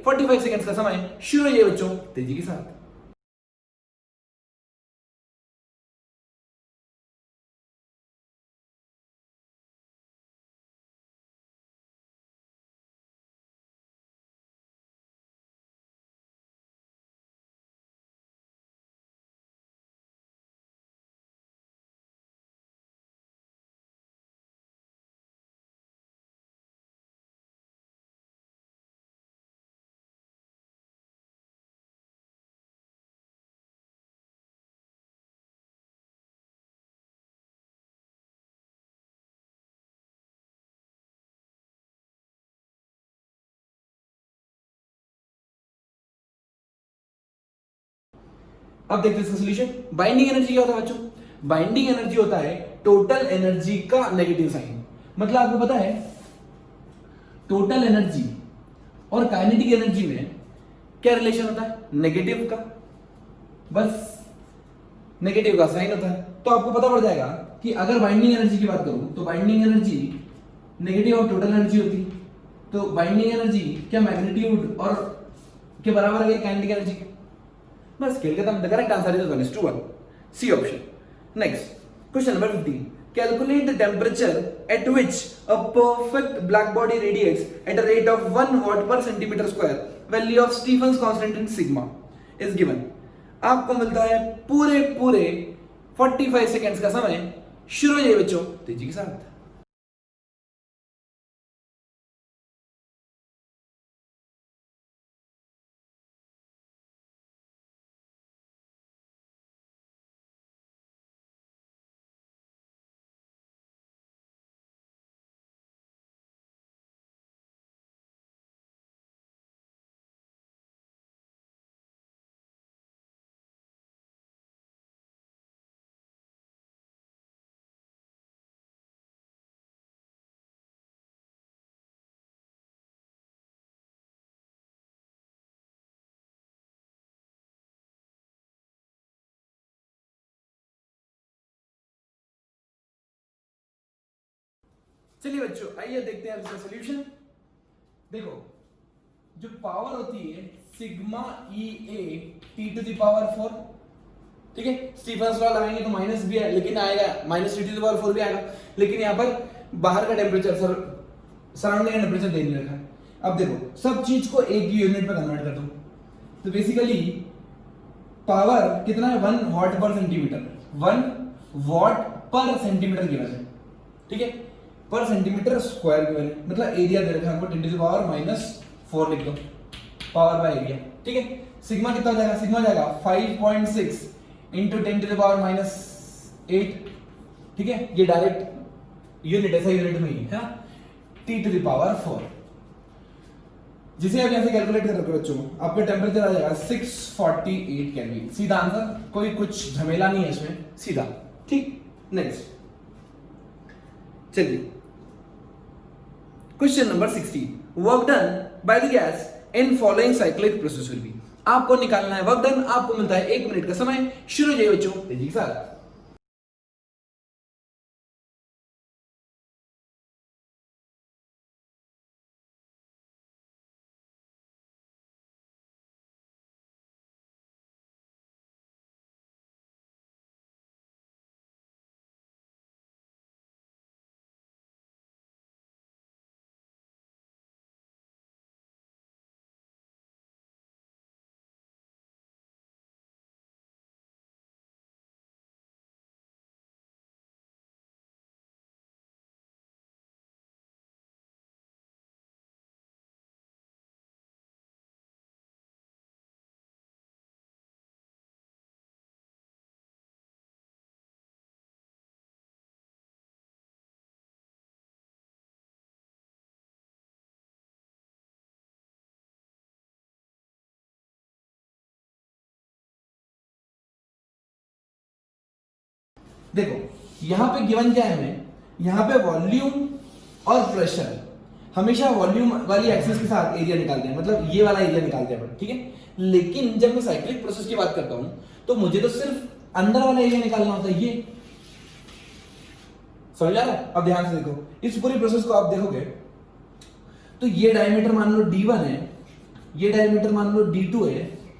45 seconds का समय। शुरू है बच्चों तेजी के साथ। अब देखते हैं इसका सॉल्यूशन। बाइंडिंग एनर्जी क्या होता है बच्चों, बाइंडिंग एनर्जी होता है टोटल एनर्जी का नेगेटिव साइन। मतलब आपको पता है टोटल एनर्जी और काइनेटिक एनर्जी में क्या रिलेशन होता है, नेगेटिव का, बस नेगेटिव का साइन होता है। तो आपको पता पड़ जाएगा कि अगर बाइंडिंग एनर्जी की बात करूं तो बाइंडिंग एनर्जी नेगेटिव और टोटल एनर्जी होती, तो बाइंडिंग एनर्जी क्या मैग्नीट्यूड और के बराबर है काइनेटिक एनर्जी के, बस खेल खत्म। The correct answer is 1:1, C option. Next question number 15, calculate the temperature at which a perfect black body radiates at a rate of 1 watt per centimeter square, value of Stephen's constant in sigma is given। आपको मिलता है पूरे 45 seconds का समय। शुरू हो जाइए बच्चों तेजी के साथ। चलिए बच्चों, आइए देखते हैं इसका सॉल्यूशन। देखो, जो पावर होती है sigma e A T to the power 4, ठीक है। स्टीफन्स लॉ लगाएंगे तो माइनस भी है, लेकिन आएगा minus T to the power 4 भी आएगा, लेकिन यहाँ पर बाहर का टेम्परेचर सराउंडिंग का टेम्परेचर दे नहीं रखा है। अब देखो, सब चीज को एक यूनिट में कन्वर्ट कर दो, तो बेसिकली पावर कितना है, 1 वॉट पर सेंटीमीटर, 1 वॉट पर सेंटीमीटर गिवन है, ठीक है, पर सेंटीमीटर स्क्वायर गिवन है, मतलब एरिया दे रखा है हमको 10 टू द पावर -4 लिख दो, पावर बाय एरिया, ठीक है। सिग्मा कितना हो जाएगा, सिग्मा हो जाएगा 5.6 इंटू 10 टू द पावर -8, ठीक है, ये डायरेक्ट यूनिट ऐसा यूनिट में ही है, टी टू द पावर 4, जिसे आप यहां से कैलकुलेट कर रहे हो बच्चों, आपका टेम्परेचर आ जाएगा 648 केल्विन, सीधा आंसर, कोई कुछ झमेला नहीं है इसमें, सीधा, ठीक। नेक्स्ट चलिए, question number 16, work done by the gas in following cyclic process will be. आपको निकालना है वर्क डन, आपको मिलता है 1 मिनट का समय, शुरू जाइए बच्चों तेजी के साथ। देखो, यहां पे गिवन क्या है हमें, यहां पे वॉल्यूम और प्रेशर, हमेशा वॉल्यूम वाली एक्सिस के साथ एरिया निकालते हैं, मतलब ये वाला एरिया निकालते हैं, ठीक है। लेकिन जब मैं साइक्लिक प्रोसेस की बात करता हूं तो मुझे तो सिर्फ अंदर वाला एरिया निकालना होता है, ये समझ आ रहा है। अब ध्यान से देखो, इस पूरी प्रोसेस को आप देखोगे तो ये डायमीटर मान लो d1 है, ये डायमीटर मान लो d2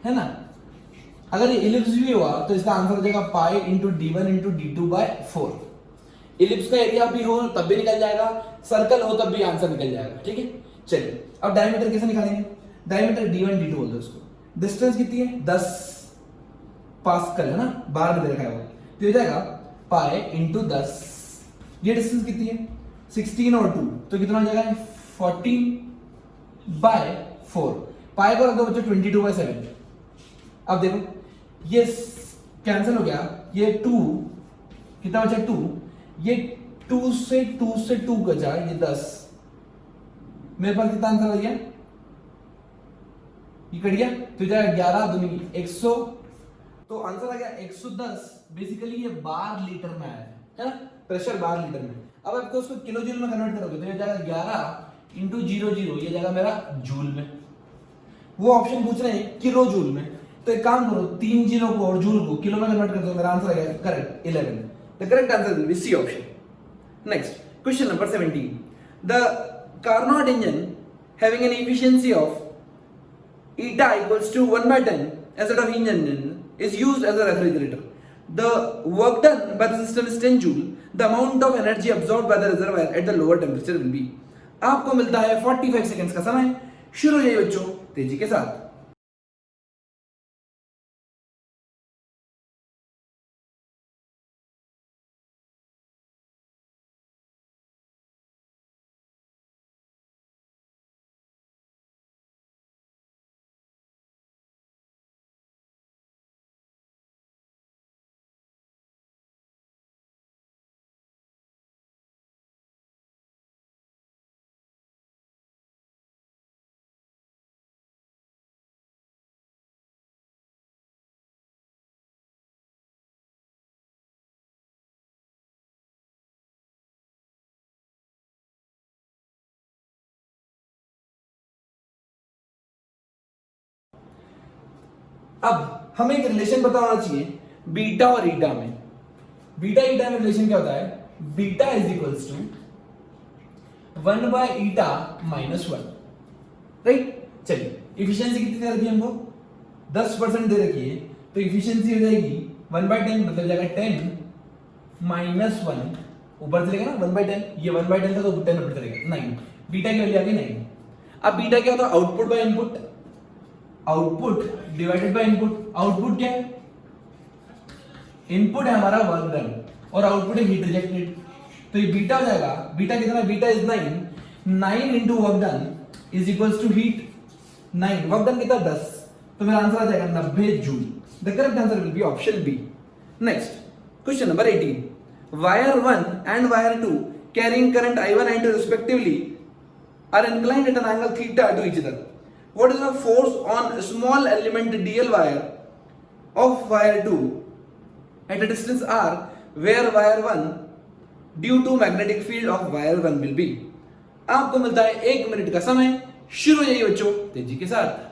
है ना। अगर ये इलिप्स भी हुआ तो इसका आंसर हो जाएगा pi into d1 into d2 by 4। Ellipse का एरिया भी हो तब भी निकल जाएगा, सर्कल हो तब भी आंसर निकल जाएगा, ठीक है। चलिए, अब डायमीटर कैसे निकालेंगे, डायमीटर d1 d2 बोल दो इसको, डिस्टेंस कितनी है 10 पास्कल है ना, बार में दे रखा है वो, तो हो जाएगा पाई इंटू 10, ये डिस्टेंस कितनी है 16 और 2, तो कितना हो जाएगा 14 बाय 4, पाई को रख दो बच्चों 22 बाय 7। अब देखो ये कैंसिल हो गया, ये 2 कितना बचा 2, ये 2 से 2 बचा, ये 10, मेरे पास कितना आंसर आ गया, ये कट गया तो जाएगा 11 दूनी 100, तो आंसर आ गया 110। बेसिकली ये बार लीटर में आया है ना, प्रेशर बार लीटर में। अब आपको उसको किलो जूल में कन्वर्ट करोगे तो ये जाएगा 11 इंटू 00, ये जाएगा मेरा जूल में। वो ऑप्शन पूछ रहे हैं किलो जूल में, तो एक काम करो 3 जीरो को और जूल को किलो में कन्वर्ट कर दो, मेरा आंसर आ गया correct 11। The correct answer will be C option. Next question number 17, the Carnot engine having an efficiency of eta equals to 1/10 as that of engine is used as a refrigerator. The work done by the system is 10 joule. The amount of energy absorbed by the reservoir at the lower temperature will be. आपको मिलता है 45 seconds का समय, शुरू हो जाइए बच्चों तेजी के साथ। अब हमें एक रिलेशन पता होना चाहिए बीटा और ईटा में। बीटा ईटा में रिलेशन क्या होता है, beta is equals to 1 by eta minus 1, right. चलिए इफिशियंसी कितनी दे रखी है हमको, 10% दे रखी है, तो इफिशियंसी हो जाएगी 1 by 10, मतलब जाएगा 10 माइनस 1, ऊपर चलेगा ना 1 by 10, ये 1 by 10 था तो 10 ऊपर चलेगा 9, बीटा की वैल्यू आ गई 9। अब बीटा क्या होता है, output by input, output divided by input. Output क्या है, इनपुट है हमारा वर्क डन और आउटपुट है हीट रिजेक्टेड, तो ये बीटा हो जाएगा, बीटा कितना है, beta is 9 into work done is equals to heat 9, work done कितना 10, तो मेरा आंसर आ जाएगा 90 joule. The correct answer will be option B. Next question number 18, wire 1 and wire 2 carrying current I1 and I2 respectively are inclined at an angle theta to each other. What is the force on small element DL wire of wire 2 at a distance r where wire 1 due to magnetic field of wire 1 will be? आपको मिलता है 1 minute का समय, शुरू हो जाइए बच्चों तेजी के साथ।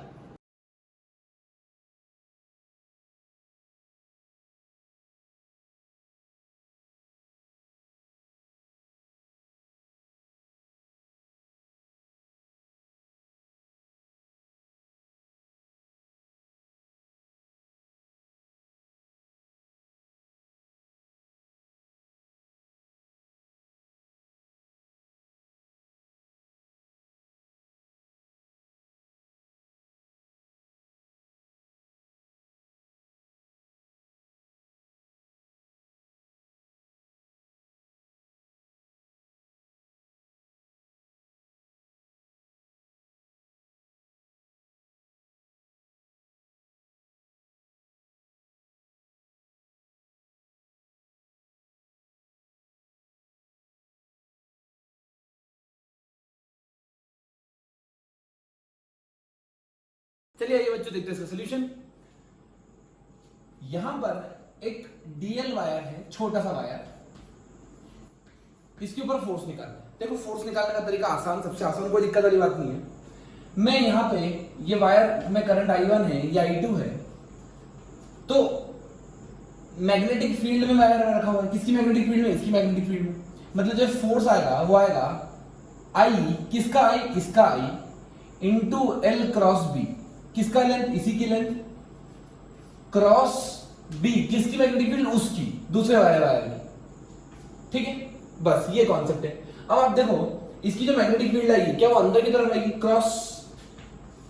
चलिए आइए बच्चों देखते हैं इसका सॉल्यूशन। यहां पर एक डीएल वायर है, छोटा सा वायर, इसके ऊपर फोर्स निकालना है। देखो फोर्स निकालने का तरीका आसान, सबसे आसान, कोई दिक्कत वाली बात नहीं है। मैं यहां पे ये वायर में करंट I1 है या I2 है, तो मैग्नेटिक फील्ड में वायर रखा हुआ है, किसकी मैग्नेटिक फील्ड में, इसकी मैग्नेटिक फील्ड में, मतलब जो फोर्स आएगा वो आएगा I, किसका I, इसका I into L cross B, किसका लेंथ, इसी की लेंथ, क्रॉस B, किसकी मैग्नेटिक फील्ड, उसकी, दूसरे वायर की, ठीक है। बस ये कॉन्सेप्ट है। अब आप देखो इसकी जो मैग्नेटिक फील्ड आएगी क्या वो अंदर की तरफ आएगी, क्रॉस,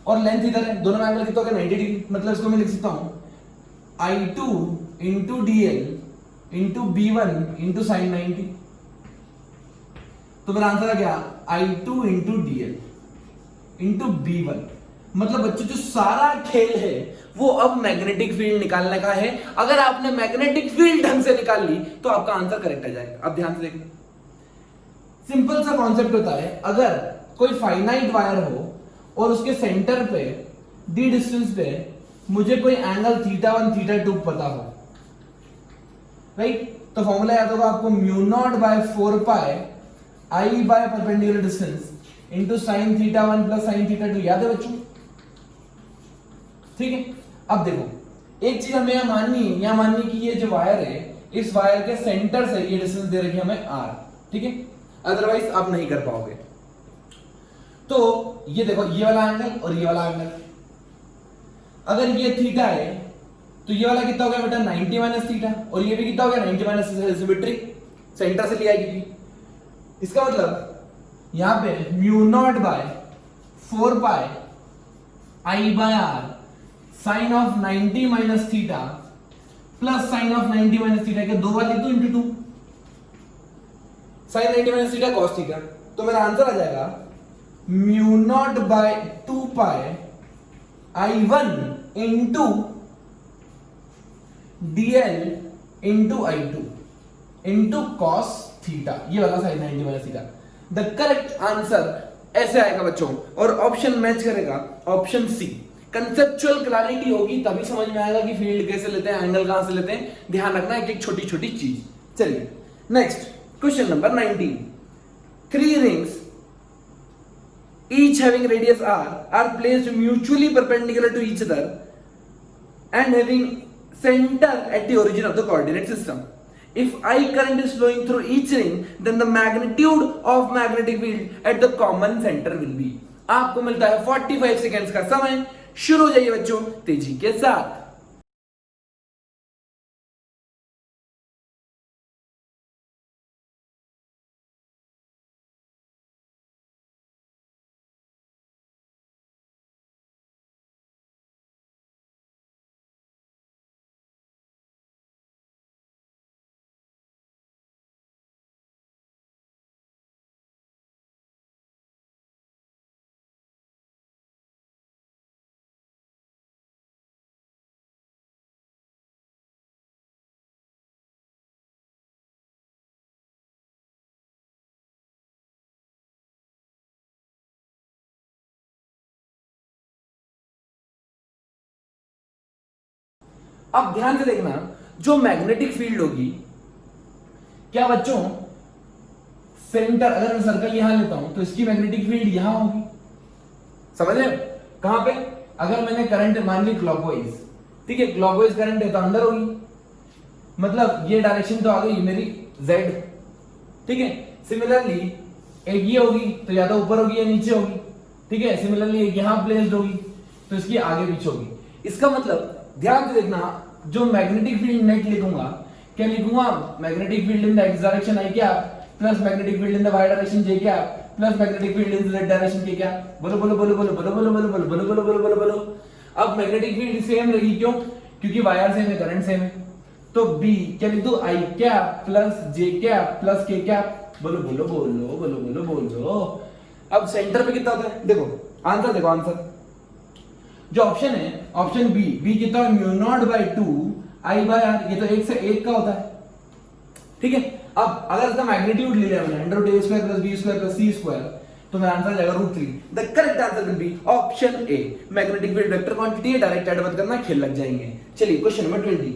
और लेंथ इधर है, दोनों एंगल कितना होगा 90 डिग्री, मतलब इसको मैं लिख सकता हूं I2 into DL into B1 into sine 90, तो मेरा आंसर आ गया I2 into DL into B1। मतलब बच्चों जो सारा खेल है वो अब मैग्नेटिक फील्ड निकालने का है। अगर आपने मैग्नेटिक फील्ड ढंग से निकाल ली तो आपका आंसर करेक्ट आ जाएगा। अब ध्यान से देखना, सिंपल सा कॉन्सेप्ट होता है, अगर कोई फाइनाइट वायर हो और उसके सेंटर पे डी डिस्टेंस पे मुझे कोई एंगल θ1 θ2 पता हो, राइट, तो फॉर्मूला याद होगा आपको, mu naught by 4 pi I by perpendicular distance into sine θ1 plus sine θ2, याद है बच्चों, ठीक है। अब देखो एक चीज हमें यहां माननी कि ये जो वायर है, इस वायर के सेंटर से ये डिस्टेंस दे रखी है हमें r, ठीक है, अदरवाइज आप नहीं कर पाओगे। तो ये देखो ये वाला एंगल और ये वाला एंगल, अगर ये थीटा है तो ये वाला कितना हो गया बेटा 90 माइनस थीटा, और ये भी कितना हो गया 90 माइनस सिमेट्रिक, सेंटर से लिया है। इसका मतलब यहां पे mu naught by 4 pi I by r sine of 90 minus theta plus sine of 90 minus theta के दो बार लिख दो into 2, sine 90 minus theta cos theta, तो मेरा आंसर आ जाएगा mu naught by 2 pi I1 into DL into I2 into cos theta, ये वाला sine 90 minus theta. The correct answer ऐसे आएगा बच्चों, और ऑप्शन मैच करेगा ऑप्शन सी। कंसेप्चुअल क्लैरिटी होगी तभी समझ में आएगा कि फील्ड कैसे लेते हैं, एंगल कहां से लेते हैं, ध्यान रखना एक एक छोटी छोटी चीज। चलिए next question number 19, 3 rings each having radius r are placed mutually perpendicular to each other and having center at the origin of the coordinate system. If I current is flowing through each ring, then the magnitude of magnetic field at the common center will be. आपको मिलता है 45 seconds का समय। शुरू हो जाइए बच्चों तेजी के साथ। अब ध्यान से देखना, जो मैग्नेटिक फील्ड होगी, क्या बच्चों सेंटर, अगर मैं सर्कल यहां लेता हूं तो इसकी मैग्नेटिक फील्ड यहां होगी, समझ रहे हो? कहां पे? अगर मैंने करंट मान ली क्लॉकवाइज, ठीक है, क्लॉकवाइज करंट है तो अंदर होगी, मतलब ये डायरेक्शन तो आ गई मेरी जेड, ठीक है। सिमिलरली एक ये होगी तो या तो ऊपर होगी या नीचे होगी, ठीक है। सिमिलरली एक यहां प्लेस्ड होगी तो इसकी आगे पीछे होगी। इसका मतलब ध्यान से देखना, जो मैग्नेटिक फील्ड नेट लिखूंगा, क्या लिखूंगा? Magnetic field in the X direction I क्या plus magnetic field in the Y direction J क्या plus magnetic field in the Z direction K क्या। बोलो बोलो बोलो बोलो बोलो बोलो बोलो बोलो बोलो बोलो बोलो बोलो बोलो। अब मैग्नेटिक फील्ड सेम रहेगी, क्यों? क्योंकि वायर सेम है, करंट सेम है। तो बी क्या लिख दो? आई क्या प्लस जे क्या प्लस के क्या। बोलो बोलो बोलो बोलो बोलो बोलो। अब सेंटर पे कितना होता है? देखो आंसर, देखो आंसर जो ऑप्शन है, ऑप्शन बी, बी कितना है? Mu naught by 2 I by R. ये तो 1 से 1 का होता है, ठीक है। अब अगर इसका मैग्नीट्यूड ले लिया मैंने under root A square plus B square plus C square, तो मेरा आंसर जाएगा √3। The correct answer will be option A. Magnetic field vector quantity है, डायरेक्ट ऐड मत करना, खेल लग जाएंगे। चलिए question number 20।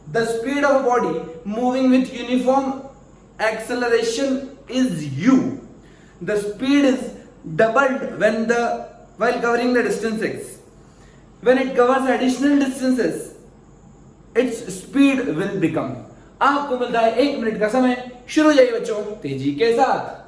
The speed of a body moving with uniform acceleration is u. The speed is doubled while covering the distance x. When it covers additional distances, its speed will become. आपको मिलता है 1 minute का समय। शुरू हो जाइए बच्चों तेजी के साथ।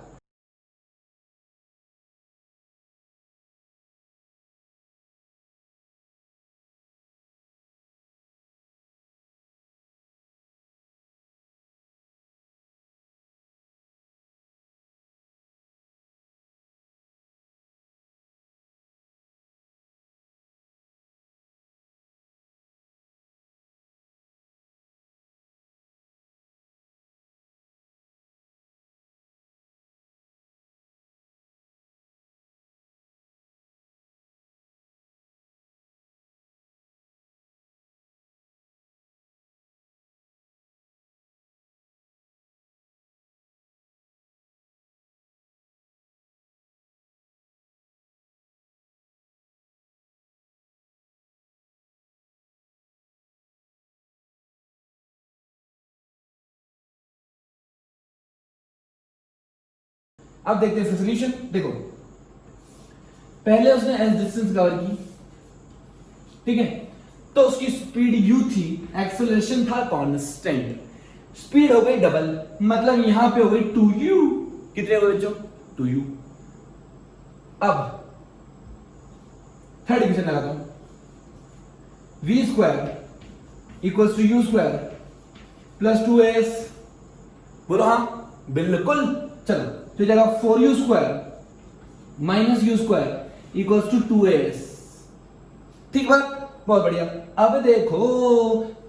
अब देखते हैं सॉल्यूशन। देखो पहले उसने एस डिस्टेंस कवर की, ठीक है, तो उसकी स्पीड u थी, एक्सेलरेशन था कांस्टेंट, स्पीड हो गई डबल, मतलब यहां पे हो गई 2u। कितने हो गए बच्चों? 2u। अब थर्ड इक्वेशन लगाता हूं, v square equals to u square plus 2as। बोलो हाँ बिल्कुल। चलो तो जगह 4u square minus u square equals to 2as। ठीक बात, बहुत बढ़िया। अब देखो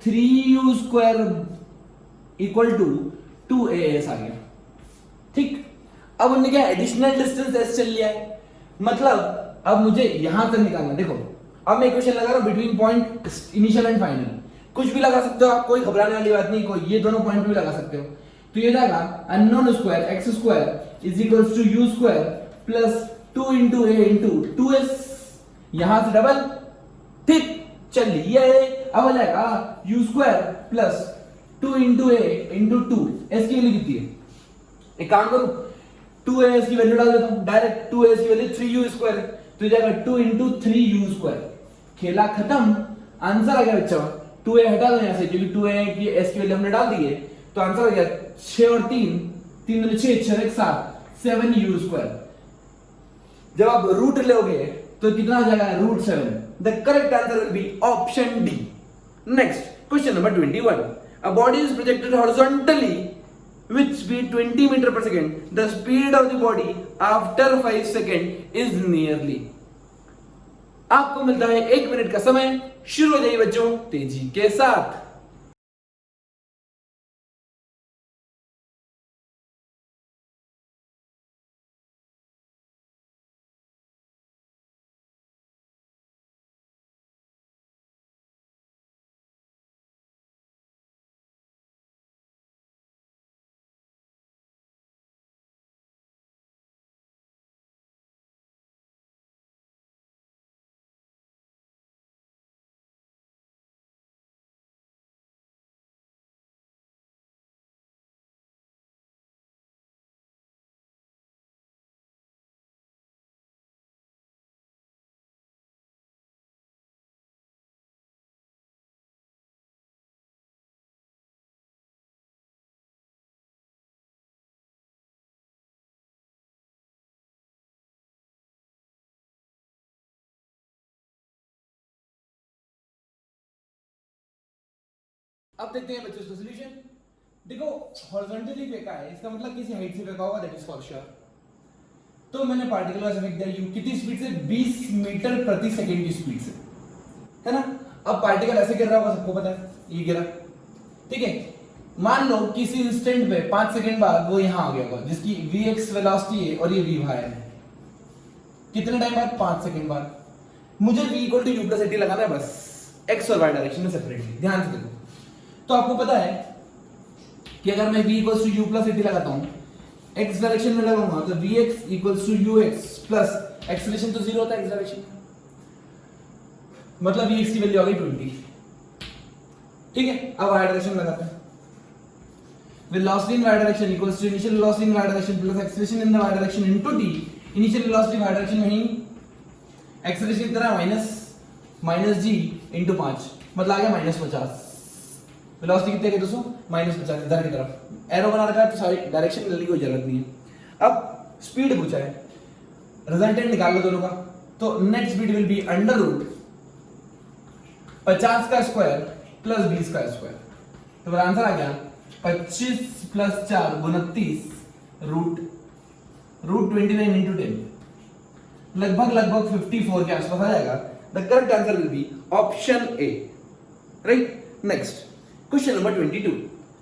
3u square equal to 2as आ गया, ठीक। अब उन्होंने क्या एडिशनल डिस्टेंस s चल लिया है, मतलब अब मुझे यहां तक निकालना। देखो अब मैं इक्वेशन लगा रहा हूं between point initial and final, कुछ भी लगा सकते हो आप, कोई घबराने वाली बात नहीं, कोई ये दोनों पॉइंट भी लगा सकते हो। तो ये जाएगा unknown square x square is equals to u square plus 2 into a into 2s, यहां से डबल, ठीक। चलिए अब जाएगा u square plus 2 into a into 2, s की वैल्यू कितनी है? एक काम करूं 2as की वैल्यू डाल देता हूं डायरेक्ट, 2as की वैल्यू 3u स्क्वायर, तो जाएगा 2 इंटू 3u स्क्वायर। खेला खत्म, आंसर आ गया बच्चा। 2a हटा दो यहां से क्योंकि 2a की s की वैल्यू हमने डाल दी है, तो आंसर हो गया 6 और 3, 3 दूनी 6, 6 एक 7, 7u²। जब आप रूट लोगे तो कितना हो जाएगा √7। The correct answer will be option D. Next question number 21। A body is projected horizontally with speed 20 meter per second. The speed of the body after 5 seconds is nearly। आपको मिलता है 1 मिनट का समय। शुरू हो जाइए बच्चों तेजी के साथ। अब देखते हैं बच्चों इसका सॉल्यूशन। देखो हॉरिजॉन्टली फेंका है, इसका मतलब किसी हाइट से फेंका होगा, दैट इज फॉर श्योर। तो मैंने पार्टिकल ऐसे फेंक दिया यू, कितनी स्पीड से 20 मीटर प्रति सेकंड की स्पीड से, है ना। अब पार्टिकल ऐसे गिर रहा होगा, सबको पता है ये गिरा, ठीक है। मान लो किसी इंस्टेंट पे 5 सेकंड बाद वो यहां आ गया होगा, जिसकी vx वेलोसिटी है और ये v है। कितने टाइम बाद? 5 सेकंड बाद। मुझे v = u + at लगाना है बस, x और y डायरेक्शन में सेपरेटली। ध्यान से देखो, तो आपको पता है कि अगर मैं v = u + at लगाता हूं, x डायरेक्शन में लगाऊंगा तो vx = ux प्लस एक्सीलरेशन तो 0 होता है x डायरेक्शन में, मतलब vx की वैल्यू आ गई 20, ठीक है। अब y डायरेक्शन में लगाते हैं, velocity in y direction equals to initial velocity in y direction plus acceleration in the y direction into t। Initial velocity y direction में ही, एक्सीलरेशन कितना है -g इनटू 5, मतलब आ गया -50। वेलोसिटी कितनी है दोस्तों? -50 इधर की तरफ एरो बना रखा है, तो सारी डायरेक्शन लेने की कोई जरूरत नहीं है। अब स्पीड पूछा है, रिजल्टेंट निकाल लो दोनों का, तो नेट स्पीड विल बी √ 50 का स्क्वायर प्लस 20 का स्क्वायर। तो मेरा आंसर आ गया 25 + 4 29 √29 × 10, लगभग 54 के आसपास आ जाएगा। The correct answer will be option A, right. Next question number 22।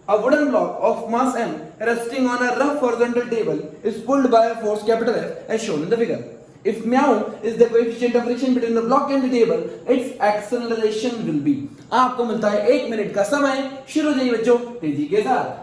A wooden block of mass m resting on a rough horizontal table is pulled by a force F as shown in the figure. If μ is the coefficient of friction between the block and the table, its acceleration will be। आपको मिलता है 1 minute का समय। शुरू हो जाइए बच्चों तेजी के साथ।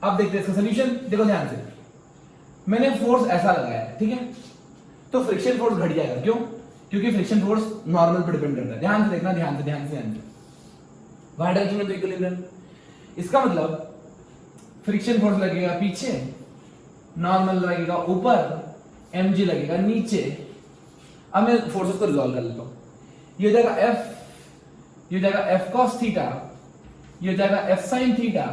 अब देखते हैं इसका सॉल्यूशन। देखो ध्यान से, मैंने फोर्स ऐसा लगाया है, ठीक है, तो फ्रिक्शन फोर्स घट जाएगा। क्यों? क्योंकि फ्रिक्शन फोर्स नॉर्मल पर डिपेंड करता है। ध्यान से देखना, ध्यान से y डायरेक्शन में तो इक्विलिब्रियम, इसका मतलब फ्रिक्शन फोर्स लगेगा पीछे, नॉर्मल लगेगा ऊपर, mg लगेगा नीचे। अब मैं फोर्सेस को रिजॉल्व कर लेता हूं। ये हो जाएगा f, ये हो जाएगा f cos थीटा, ये हो जाएगा f sin थीटा,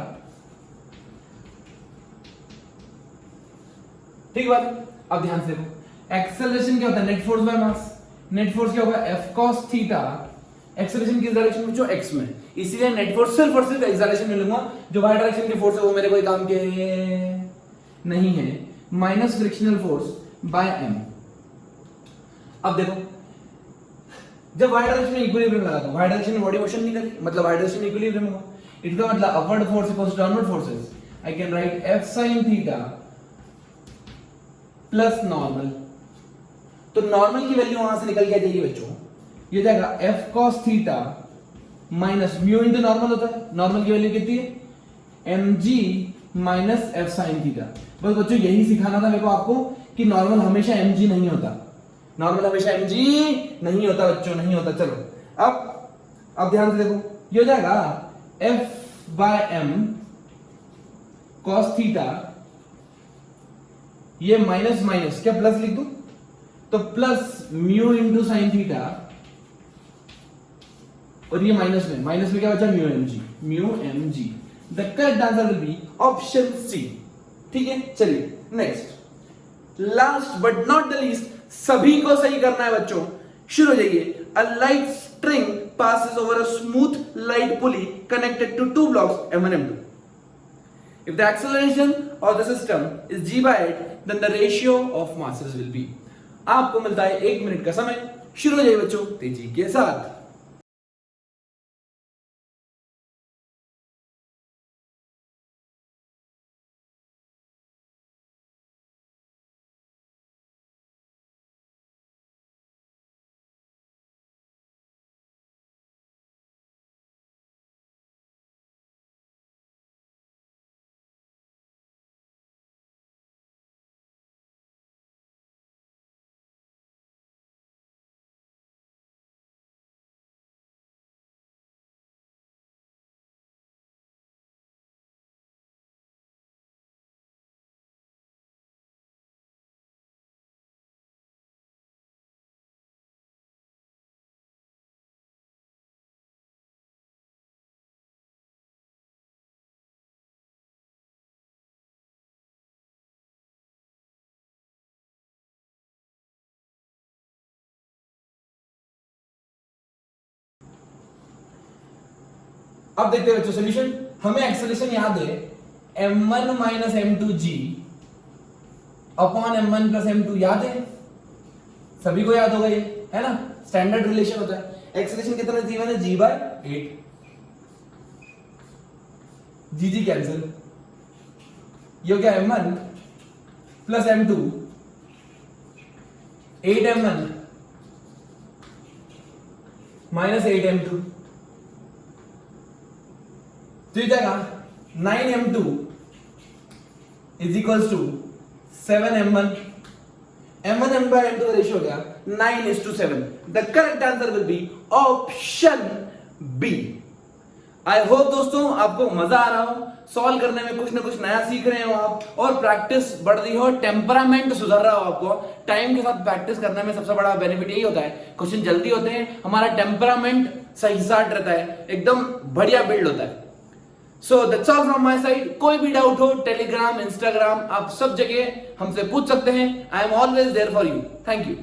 ठीक बात। अब ध्यान से देखो, एक्सेलरेशन क्या होता है? Net force by mass. Net force क्या होगा? F cos थीटा एक्सेलरेशन किस डायरेक्शन में? जो x में, इसीलिए नेट फोर्स सिर्फ और सिर्फ एक्स डायरेक्शन में लूंगा। जो y डायरेक्शन की फोर्स है वो मेरे कोई काम के नहीं है, minus frictional force by m। अब देखो, जब y डायरेक्शन में इक्विलिब्रियम लगाता हूं, y डायरेक्शन में बॉडी मोशन नहीं करी, मतलब y डायरेक्शन में इक्विलिब्रियम होगा। इसका मतलब upward force equals to downward forces. I can write f sin theta plus normal. तो नॉर्मल की वैल्यू वहां से निकल के आ जाएगी बच्चों, ये जाएगा f cos theta minus mu into normal होता है। नॉर्मल की वैल्यू कितनी है? mg minus f sin theta. बस बच्चों यही सिखाना था मेरे को आपको कि नॉर्मल हमेशा mg नहीं होता, नॉर्मल हमेशा mg नहीं होता बच्चों, नहीं होता। चलो अब ध्यान से देखो, ये हो जाएगा f by m cos theta, ये माइनस माइनस क्या प्लस लिख दूं? तो plus mu into sine theta, और ये माइनस में क्या बचा? Mu M G. The correct answer will be option C. ठीक है, चलिए next, last but not the least, सभी को सही करना है बच्चों। शुरू हो जाइए। A light string passes over a smooth light pulley connected to two blocks m1 m2. If the acceleration of the system is g by 8, then the ratio of masses will be। आपको मिलता है 1 minute का समय। शुरू हो जाइए बच्चों तेजी के साथ। अब देखते हैं बच्चों सॉल्यूशन। हमें एक्सेलरेशन याद है m1 minus m2g upon m1 plus m2, याद है? सभी को याद होगा ये, है ना? स्टैंडर्ड रिलेशन होता है। एक्सेलरेशन कितना g1 है? g बाय 8, g कैंसिल, ये हो गया m1 plus m2, 8m1 minus 8m2, तो ये जाएगा 9m2 is equals to 7m1। m1 m2 by m2 का रेशियो हो गया 9:7। The correct answer will be option B. I hope दोस्तों आपको मजा आ रहा हो, सॉल्व करने में कुछ ना कुछ नया सीख रहे हो आप, और प्रैक्टिस बढ़ रही हो, टेम्परामेंट सुधर रहा हो आपको। टाइम के साथ प्रैक्टिस करने में सबसे बड़ा बेनिफिट यही होता है, क्वेश्चन जल्दी होते हैं, हमारा टेम्परामेंट सही साथ रहता है, एकदम बढ़िया बिल्ड होता है। So that's all from my side. कोई भी डाउट हो, टेलीग्राम, इंस्टाग्राम, आप सब जगह हमसे पूछ सकते हैं। I am always there for you. Thank you.